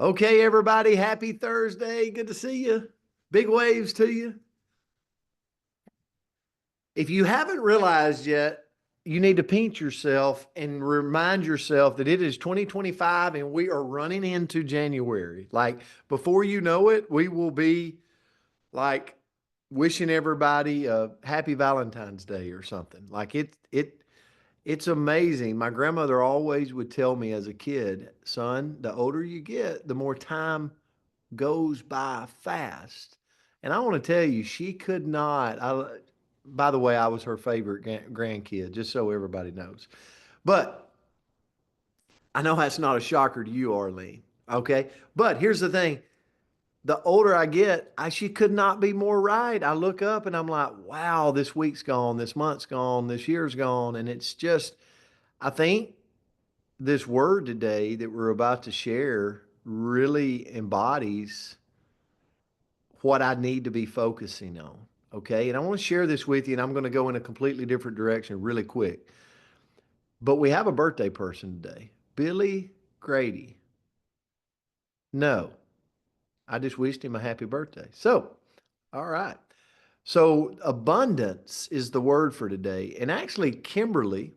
Okay, everybody, happy Thursday. Good to see you. Big waves to you. If you haven't realized yet, you need to pinch yourself and remind yourself that it is 2025 and we are running into January. Like before you know it, we will be like wishing everybody a happy Valentine's Day or something. It's amazing. My grandmother always would tell me as a kid, son, the older you get, the more time goes by fast. And I want to tell you, she could not. By the way, I was her favorite grandkid, just so everybody knows. But I know that's not a shocker to you, Arlene. Okay. But here's the thing, the older I get, she could not be more right. I look up and I'm like, wow, this week's gone, this month's gone, this year's gone. And it's just, I think this word today that we're about to share really embodies what I need to be focusing on. Okay. And I want to share this with you, and I'm going to go in a completely different direction really quick. But we have a birthday person today, Billy Grady. No, I just wished him a happy birthday. So, all right. So, abundance is the word for today. And actually, Kimberly,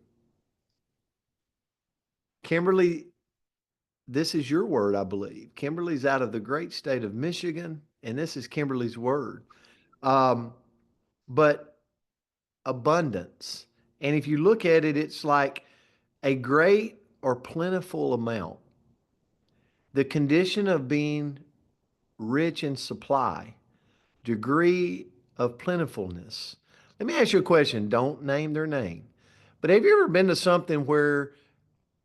this is your word, I believe. Kimberly's out of the great state of Michigan, and this is Kimberly's word. Um, but abundance. And if you look at it, it's like a great or plentiful amount. The condition of being rich in supply, degree of plentifulness. Let me ask you a question. Don't name their name. But have you ever been to something where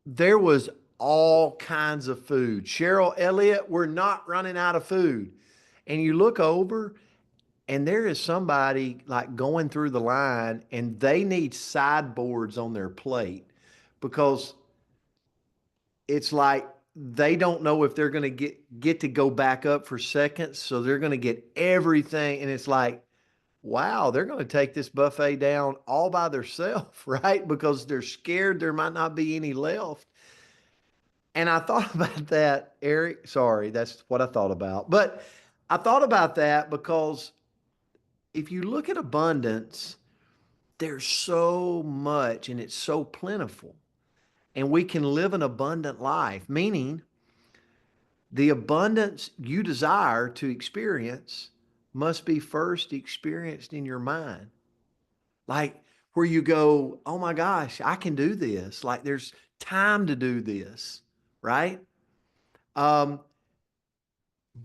there was all kinds of food? Cheryl Elliott, we're not running out of food. And you look over and there is somebody like going through the line and they need sideboards on their plate because it's like they don't know if they're going to get to go back up for seconds, so they're going to get everything, and it's like, wow, they're going to take this buffet down all by themselves, right? Because they're scared there might not be any left. And I thought about that, Eric. Sorry, that's what I thought about. But I thought about that because if you look at abundance, there's so much and it's so plentiful. And we can live an abundant life, meaning the abundance you desire to experience must be first experienced in your mind. Like where you go, oh my gosh, I can do this. Like there's time to do this, right? Um,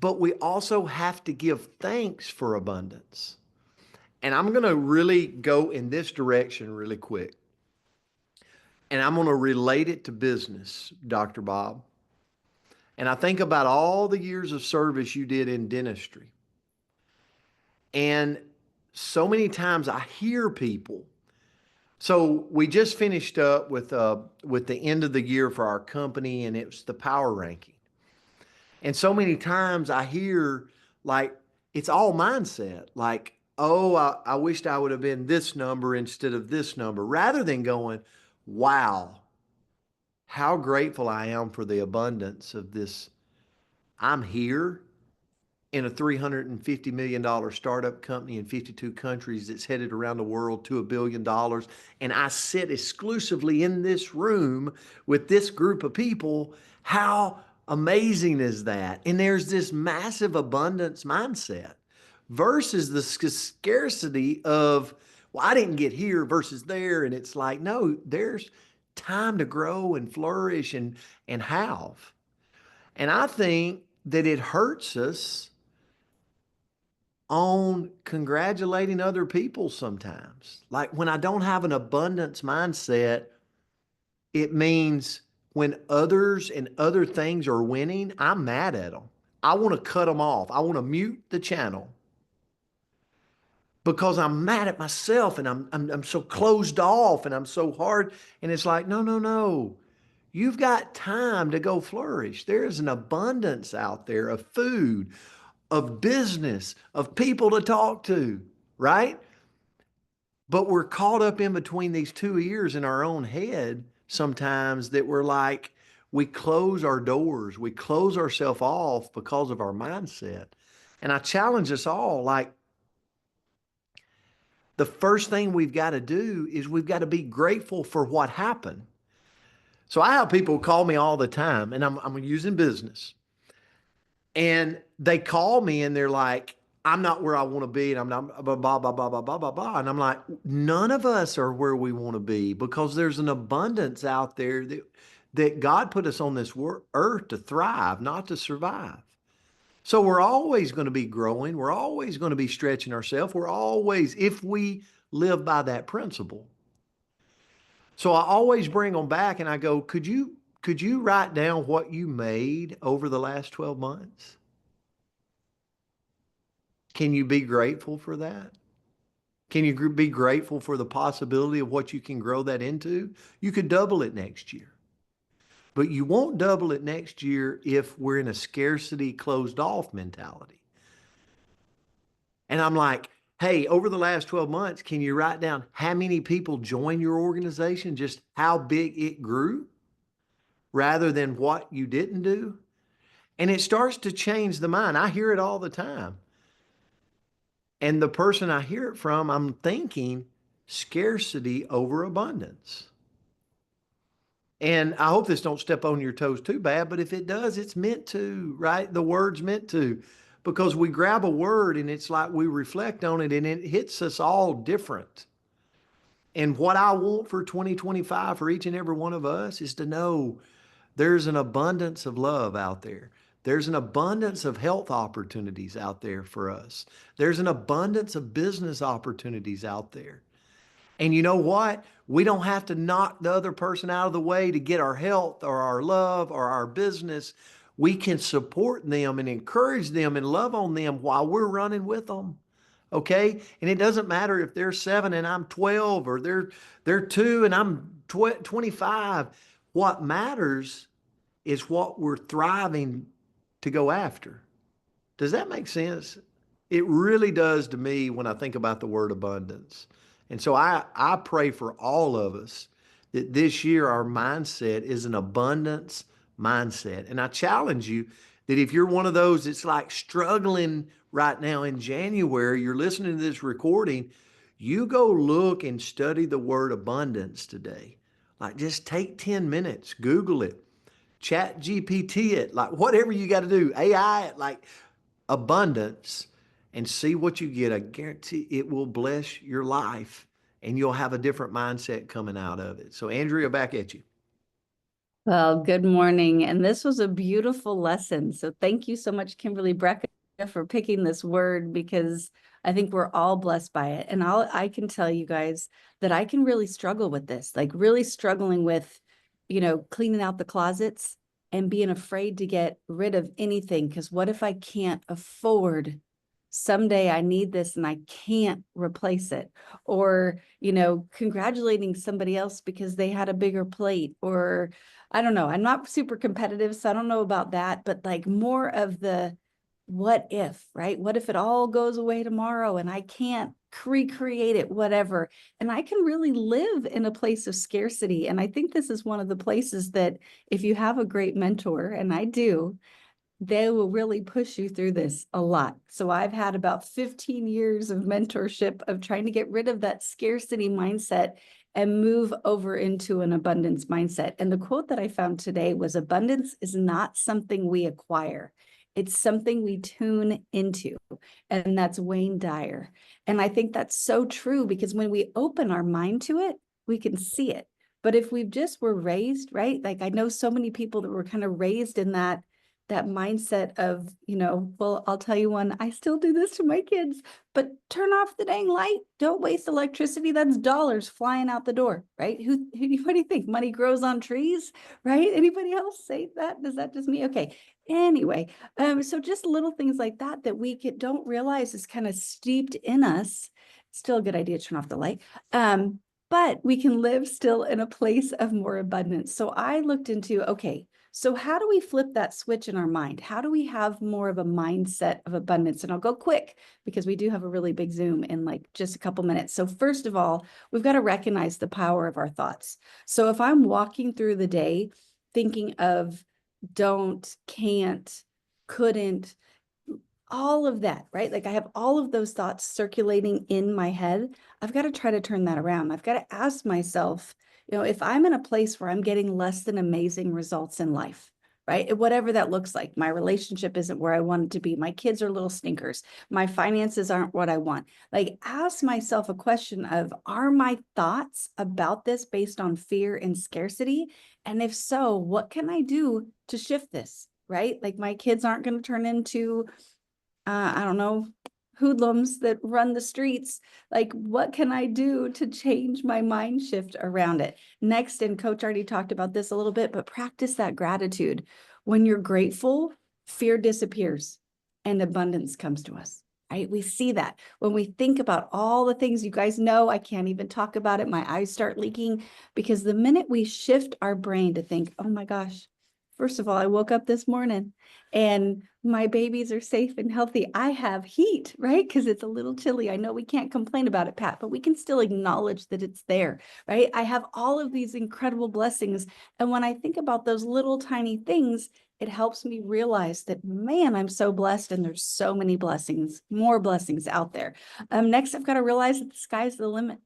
but we also have to give thanks for abundance. And I'm going to really go in this direction really quick. And I'm going to relate it to business, Dr. Bob. And I think about all the years of service you did in dentistry. And so many times I hear people. So we just finished up with the end of the year for our company, and it's the power ranking. And so many times I hear like it's all mindset, like, oh, I wished I would have been this number instead of this number, rather than going, wow, how grateful I am for the abundance of this. I'm here in a $350 million startup company in 52 countries that's headed around the world to $1 billion. And I sit exclusively in this room with this group of people. How amazing is that? And there's this massive abundance mindset versus the scarcity of, well, I didn't get here versus there. And it's like, no, there's time to grow and flourish and have. And I think that it hurts us on congratulating other people sometimes. Like when I don't have an abundance mindset, it means when others and other things are winning, I'm mad at them. I want to cut them off. I want to mute the channel because I'm mad at myself and I'm so closed off and I'm so hard. And it's like, no, no, no. You've got time to go flourish. There is an abundance out there of food, of business, of people to talk to, right? But we're caught up in between these two ears in our own head sometimes that we're like, we close our doors, we close ourselves off because of our mindset. And I challenge us all, like, the first thing we've got to do is we've got to be grateful for what happened. So I have people call me all the time, and I'm using business, and they call me and they're like, I'm not where I want to be, and I'm not blah, blah, blah, blah, blah, blah, blah, blah. And I'm like, none of us are where we want to be, because there's an abundance out there that God put us on this earth to thrive, not to survive. So we're always going to be growing. We're always going to be stretching ourselves. We're always, if we live by that principle. So I always bring them back and I go, could you write down what you made over the last 12 months? Can you be grateful for that? Can you be grateful for the possibility of what you can grow that into? You could double it next year. But you won't double it next year if we're in a scarcity, closed off mentality. And I'm like, hey, over the last 12 months, can you write down how many people joined your organization, just how big it grew, rather than what you didn't do? And it starts to change the mind. I hear it all the time. And the person I hear it from, I'm thinking scarcity over abundance. And I hope this don't step on your toes too bad, but if it does, it's meant to, right? The word's meant to, because we grab a word and it's like we reflect on it and it hits us all different. And what I want for 2025 for each and every one of us is to know there's an abundance of love out there. There's an abundance of health opportunities out there for us. There's an abundance of business opportunities out there. And you know what? We don't have to knock the other person out of the way to get our health or our love or our business. We can support them and encourage them and love on them while we're running with them. Okay? And it doesn't matter if they're 7 and I'm 12, or they're 2 and I'm 25. What matters is what we're thriving to go after. Does that make sense? It really does to me when I think about the word abundance. And so I pray for all of us that this year our mindset is an abundance mindset. And I challenge you that if you're one of those that's like struggling right now in January, you're listening to this recording, you go look and study the word abundance today. Like, just take 10 minutes, Google it, Chat GPT it, like whatever you got to do, AI it, like abundance, and see what you get. I guarantee it will bless your life and you'll have a different mindset coming out of it. So Andrea, back at you. Well, good morning. And this was a beautiful lesson. So thank you so much, Kimberly Brecka, for picking this word, because I think we're all blessed by it. And I can tell you guys that I can really struggle with this, like really struggling with, cleaning out the closets and being afraid to get rid of anything. Because what if I can't afford, someday I need this and I can't replace it? Or, congratulating somebody else because they had a bigger plate, or I don't know. I'm not super competitive, so I don't know about that, but like more of the what if, right? What if it all goes away tomorrow and I can't recreate it, whatever. And I can really live in a place of scarcity. And I think this is one of the places that if you have a great mentor, and I do, they will really push you through this a lot. So I've had about 15 years of mentorship of trying to get rid of that scarcity mindset and move over into an abundance mindset. And the quote that I found today was, abundance is not something we acquire. It's something we tune into. And that's Wayne Dyer. And I think that's so true, because when we open our mind to it, we can see it. But if we just were raised, right? Like I know so many people that were kind of raised in that mindset of, well, I'll tell you one, I still do this to my kids, but turn off the dang light. Don't waste electricity. That's dollars flying out the door, right? What do you think? Money grows on trees, right? Anybody else say that? Is that just me? Okay. Anyway, so just little things like that we don't realize is kind of steeped in us. Still a good idea to turn off the light. But we can live still in a place of more abundance. So I looked into, okay, so how do we flip that switch in our mind? How do we have more of a mindset of abundance? And I'll go quick because we do have a really big Zoom in like just a couple minutes. So first of all, we've got to recognize the power of our thoughts. So if I'm walking through the day thinking of don't, can't, couldn't, all of that, right? Like I have all of those thoughts circulating in my head. I've got to try to turn that around. I've got to ask myself, if I'm in a place where I'm getting less than amazing results in life, right? Whatever that looks like, my relationship isn't where I want it to be. My kids are little stinkers. My finances aren't what I want. Like ask myself a question of, are my thoughts about this based on fear and scarcity? And if so, what can I do to shift this, right? Like my kids aren't going to turn into I don't know, hoodlums that run the streets. Like, what can I do to change my mind shift around it? Next, and Coach already talked about this a little bit, but practice that gratitude. When you're grateful, fear disappears and abundance comes to us. Right? We see that when we think about all the things you guys know, I can't even talk about it. My eyes start leaking because the minute we shift our brain to think, oh my gosh, first of all, I woke up this morning and my babies are safe and healthy. I have heat, right? Because it's a little chilly. I know we can't complain about it, Pat, but we can still acknowledge that it's there, right? I have all of these incredible blessings. And when I think about those little tiny things, it helps me realize that, man, I'm so blessed and there's so many blessings, more blessings out there. Next, I've got to realize that the sky's the limit,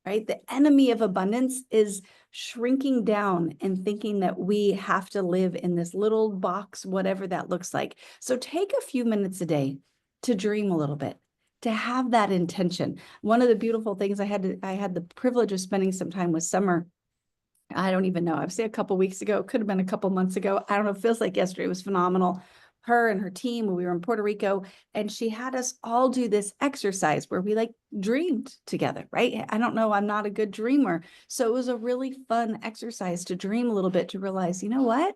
right? The enemy of abundance is shrinking down and thinking that we have to live in this little box, whatever that looks like. So take a few minutes a day to dream a little bit, to have that intention. One of the beautiful things I had the privilege of spending some time with Summer. I don't even know. I've seen a couple weeks ago, it could have been a couple months ago. I don't know. It feels like yesterday. It was phenomenal. Her and her team when we were in Puerto Rico, and she had us all do this exercise where we like dreamed together, right? I don't know. I'm not a good dreamer. So it was a really fun exercise to dream a little bit, to realize, you know what?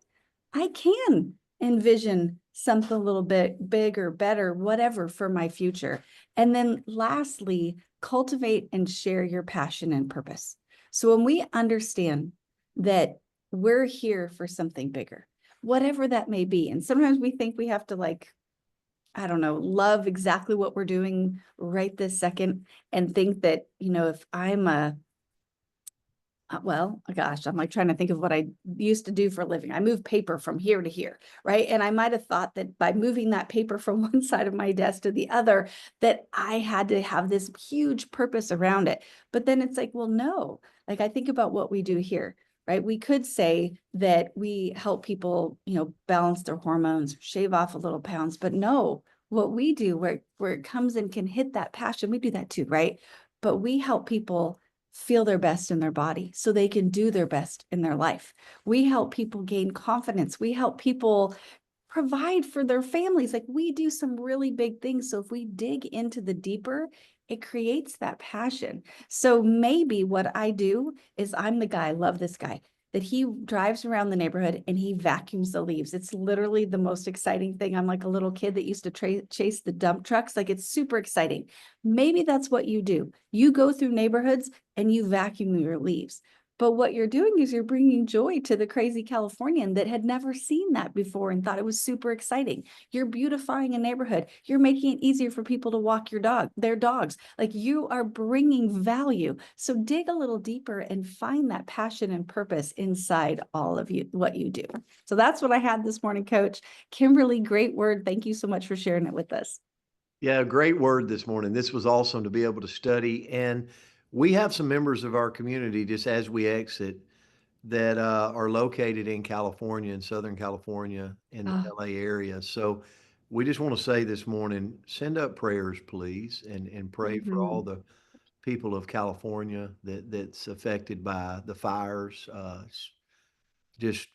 I can envision something a little bit bigger, better, whatever for my future. And then lastly, cultivate and share your passion and purpose. So when we understand that we're here for something bigger, whatever that may be. And sometimes we think we have to I don't know, love exactly what we're doing right this second and think that, if I'm well, gosh, I'm like trying to think of what I used to do for a living. I moved paper from here to here, right? And I might have thought that by moving that paper from one side of my desk to the other, that I had to have this huge purpose around it. But then it's like, well, no, like I think about what we do here, right? We could say that we help people, balance their hormones, shave off a little pounds, but no, what we do where it comes and can hit that passion, we do that too, right? But we help people feel their best in their body so they can do their best in their life. We help people gain confidence. We help people provide for their families. Like we do some really big things. So if we dig into the deeper, it creates that passion. So maybe what I do is I'm the guy, I love this guy, that he drives around the neighborhood and he vacuums the leaves. It's literally the most exciting thing. I'm like a little kid that used to chase the dump trucks. Like it's super exciting. Maybe that's what you do. You go through neighborhoods and you vacuum your leaves. But what you're doing is you're bringing joy to the crazy Californian that had never seen that before and thought it was super exciting. You're beautifying a neighborhood. You're making it easier for people to walk their dogs. Like you are bringing value. So dig a little deeper and find that passion and purpose inside all of you, what you do. So that's what I had this morning, Coach. Kimberly, great word. Thank you so much for sharing it with us. Yeah, great word this morning. This was awesome to be able to study. And we have some members of our community, just as we exit, that are located in California, in Southern California, in the Oh, LA area. So we just want to say this morning, send up prayers, please, and pray for all mhm. the people of California that's affected by the fires. It's just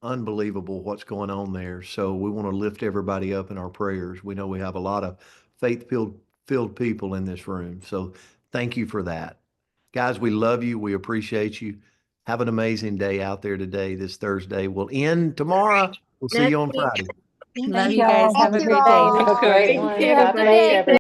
unbelievable what's going on there. So we want to lift everybody up in our prayers. We know we have a lot of faith filled people in this room. So thank you for that. Guys, we love you. We appreciate you. Have an amazing day out there today, this Thursday. We'll end tomorrow. We'll see you Next on week. Friday. Love Thank you guys. y'all. Have Thank a you great day. all. Thanks, Have a Coach. great Thank one. you. God Good bless day. everyone.